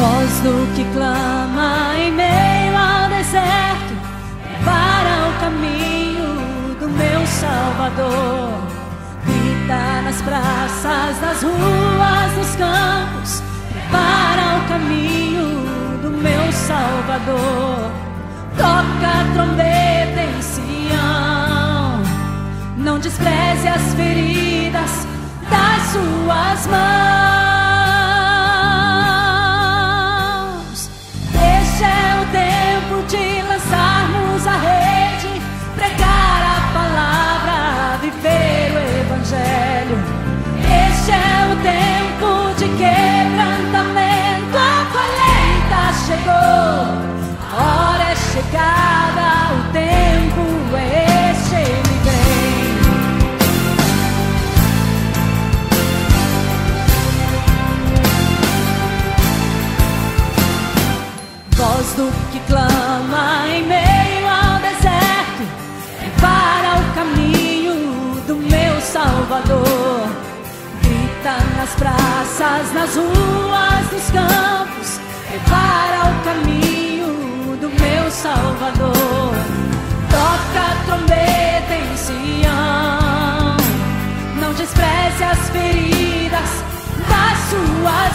Voz do que clama em meio ao deserto, prepara o caminho do meu Salvador. Grita nas praças, nas ruas, nos campos, prepara o caminho do meu Salvador. Toca a trombeta em Sião, não despreze as feridas das suas mãos. Este é o tempo de lançarmos a rede, pregar a palavra, viver o evangelho. Este é o tempo de quebrantamento, a colheita chegou, a hora é chegada, o tempo é este, ele vem. Voz do que clama em meio ao deserto, prepara o caminho do meu Salvador. Grita nas praças, nas ruas, nos campos, prepara o caminho do meu Salvador. Toca a trombeta em Sião, não despreze as feridas das suas